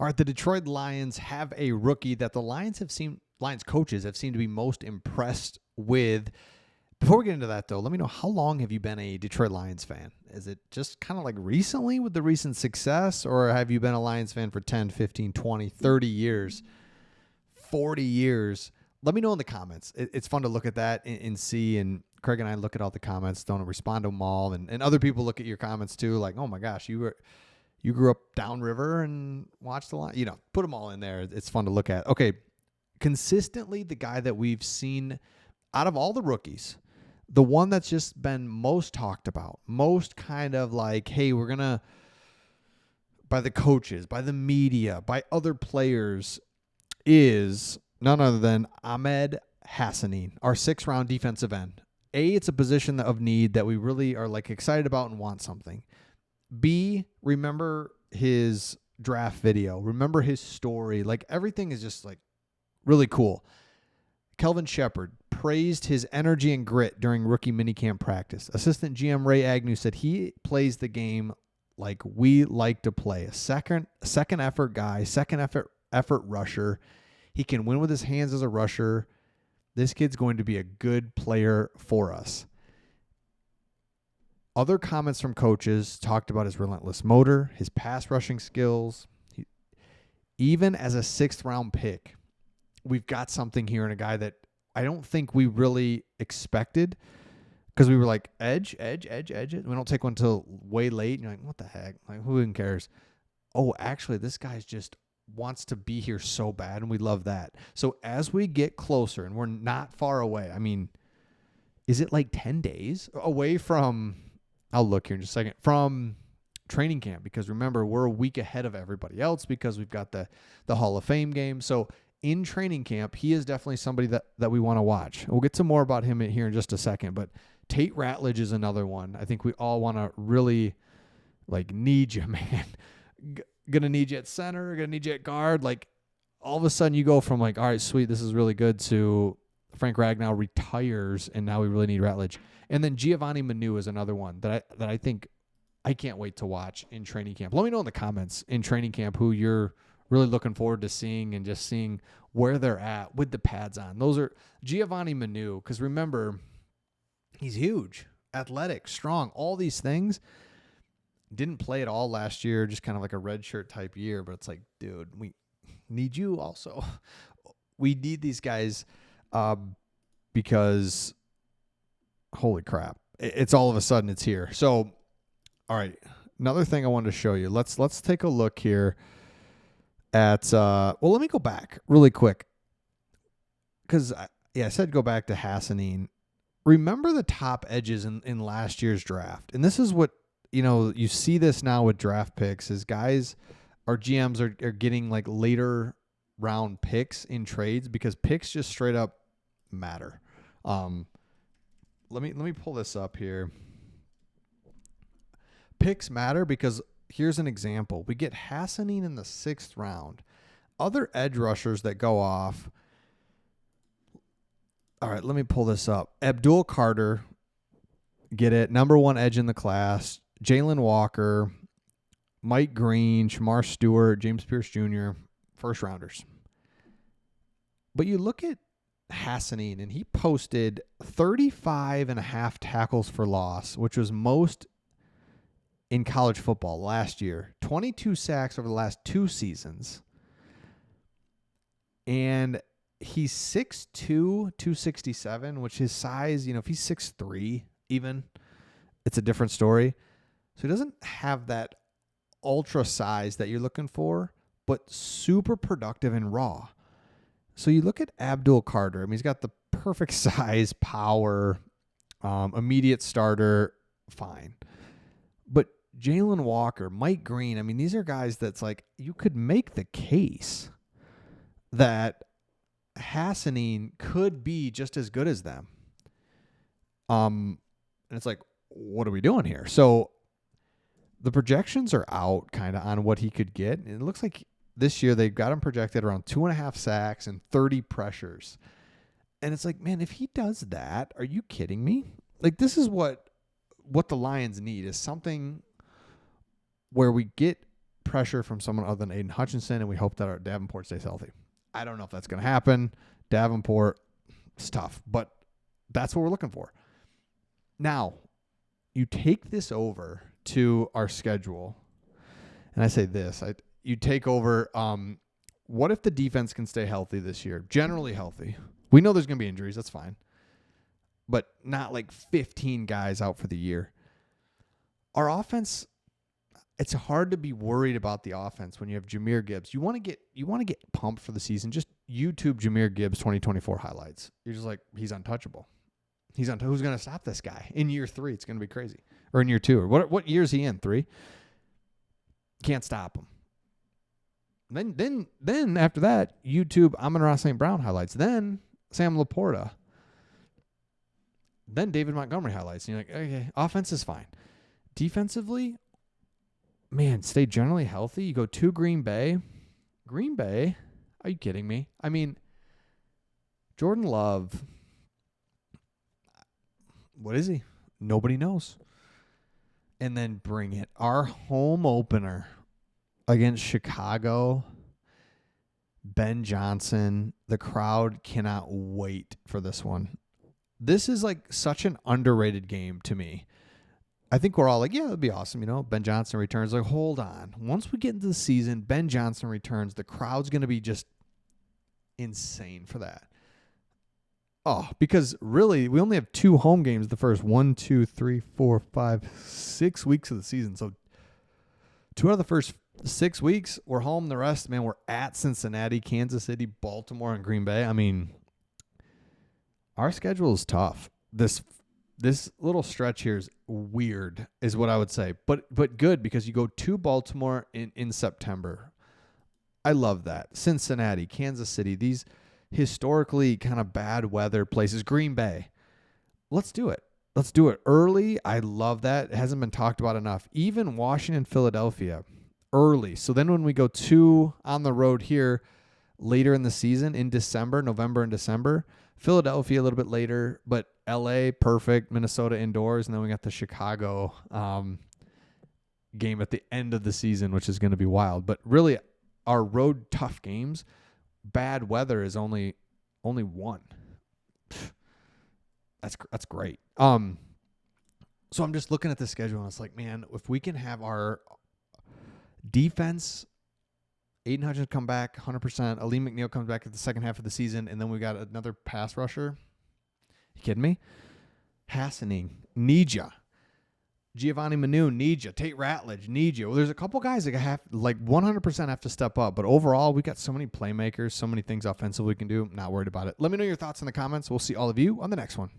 All right, the Detroit Lions have a rookie that the Lions coaches have seemed to be most impressed with. Before we get into that, though, let me know, how long have you been a Detroit Lions fan? Is it just kind of like recently with the recent success, or have you been a Lions fan for 10, 15, 20, 30 years, 40 years? Let me know in the comments. It's fun to look at that and see, and Craig and I look at all the comments, don't respond to them all, and other people look at your comments too, like, oh my gosh, you grew up downriver and watched the line. Put them all in there. It's fun to look at. Okay, consistently the guy that we've seen out of all the rookies, the one that's just been most talked about, most kind of like, hey, we're going to, by the coaches, by the media, by other players, is none other than Ahmed Hassanin, our 6th round defensive end. A, it's a position of need that we really are like excited about and want something. B, remember his draft video. Remember his story. Like, everything is just like really cool. Kelvin Shepard praised his energy and grit during rookie minicamp practice. Assistant GM Ray Agnew said he plays the game like we like to play. A second effort guy, second effort rusher. He can win with his hands as a rusher. This kid's going to be a good player for us. Other comments from coaches talked about his relentless motor, his pass rushing skills. Even as a 6th round pick, we've got something here in a guy that I don't think we really expected, because we were like, edge. We don't take one until way late. And you're like, what the heck? Like, who even cares? Oh, actually, this guy's just wants to be here so bad, and we love that. So as we get closer, and we're not far away, I mean, is it like 10 days away from, I'll look here in just a second, from training camp? Because remember, we're a week ahead of everybody else because we've got the Hall of Fame game. So in training camp, he is definitely somebody that we want to watch. We'll get some more about him here in just a second, but Tate Ratledge is another one. I think we all want to really need you, man. Gonna need you at center, gonna need you at guard. Like, all of a sudden you go from all right, sweet, this is really good, to Frank Ragnow retires, and now we really need Ratledge. And then Giovanni Manu is another one that I think I can't wait to watch in training camp. Let me know in the comments in training camp who you're really looking forward to seeing, and just seeing where they're at with the pads on. Those are Giovanni Manu, because remember, he's huge, athletic, strong, all these things. Didn't play at all last year, just kind of like a red shirt type year. But it's like, dude, we need you also. We need these guys because, holy crap, it's all of a sudden it's here. So, all right, another thing I wanted to show you. Let's take a look here at, well, let me go back really quick, because I said go back to Hassanin. Remember the top edges in last year's draft, and this is what, you see this now with draft picks, is guys, our GMs are getting like later round picks in trades because picks just straight up matter. Let me pull this up here. Picks matter because here's an example. We get Hassanin in the 6th round. Other edge rushers that go off. All right, let me pull this up. Abdul Carter, get it, number 1 edge in the class. Jalen Walker, Mike Green, Shamar Stewart, James Pierce Jr., first rounders. But you look at Hassanin, and he posted 35.5 tackles for loss, which was most in college football last year. 22 sacks over the last 2 seasons. And he's 6'2", 267, which his size, if he's 6'3", even, it's a different story. So he doesn't have that ultra size that you're looking for, but super productive and raw. So you look at Abdul Carter. I mean, he's got the perfect size, power, immediate starter, fine. But Jalen Walker, Mike Green, I mean, these are guys that's like, you could make the case that Hassanin could be just as good as them. And it's like, what are we doing here? So the projections are out kind of on what he could get. And it looks like this year they've got him projected around 2.5 sacks and 30 pressures. And it's like, man, if he does that, are you kidding me? Like, this is what the Lions need, is something where we get pressure from someone other than Aiden Hutchinson, and we hope that our Davenport stays healthy. I don't know if that's going to happen. Davenport, it's tough, but that's what we're looking for. Now, you take this over to our schedule, and I say this, you take over, what if the defense can stay healthy this year, generally healthy? We know there's going to be injuries, that's fine, but not like 15 guys out for the year. Our offense, it's hard to be worried about the offense when you have Jahmyr Gibbs. You want to get pumped for the season. Just YouTube Jahmyr Gibbs 2024 highlights. You're just like, he's untouchable. Who's going to stop this guy in year 3? It's going to be crazy. Or in year 2. Or what year is he in? 3? Can't stop him. Then after that, YouTube Amon-Ra St. Brown highlights. Then Sam Laporta. Then David Montgomery highlights. And you're like, okay, offense is fine. Defensively, man, stay generally healthy. You go to Green Bay. Green Bay? Are you kidding me? I mean, Jordan Love, what is he? Nobody knows. And then bring it. Our home opener against Chicago, Ben Johnson. The crowd cannot wait for this one. This is like such an underrated game to me. I think we're all like, yeah, it'd be awesome. Ben Johnson returns. Like, hold on. Once we get into the season, Ben Johnson returns. The crowd's going to be just insane for that. Oh, because really, we only have 2 home games the first 1, 2, 3, 4, 5, 6 weeks of the season. So 2 out of the first 6 weeks, we're home. The rest, man, we're at Cincinnati, Kansas City, Baltimore, and Green Bay. I mean, our schedule is tough. This little stretch here is weird, is what I would say. But good, because you go to Baltimore in September. I love that. Cincinnati, Kansas City, these historically kind of bad weather places. Green Bay. Let's do it. Let's do it early. I love that. It hasn't been talked about enough. Even Washington, Philadelphia, early. So then when we go on the road here later in the season, in December, November and December, Philadelphia a little bit later, but LA, perfect. Minnesota indoors. And then we got the Chicago game at the end of the season, which is going to be wild. But really, our road tough games, bad weather is only one. That's great. So I'm just looking at the schedule, and it's like, man, if we can have our defense, Aiden Hutchins come back 100%, Aleem McNeil comes back at the second half of the season, and then we got another pass rusher. You kidding me? Hassaning, need ya. Giovanni Manu, need ya. Tate Ratledge, need ya. Well, there's a couple guys that have 100% have to step up, but overall, we got so many playmakers, so many things offensively we can do. Not worried about it. Let me know your thoughts in the comments. We'll see all of you on the next one.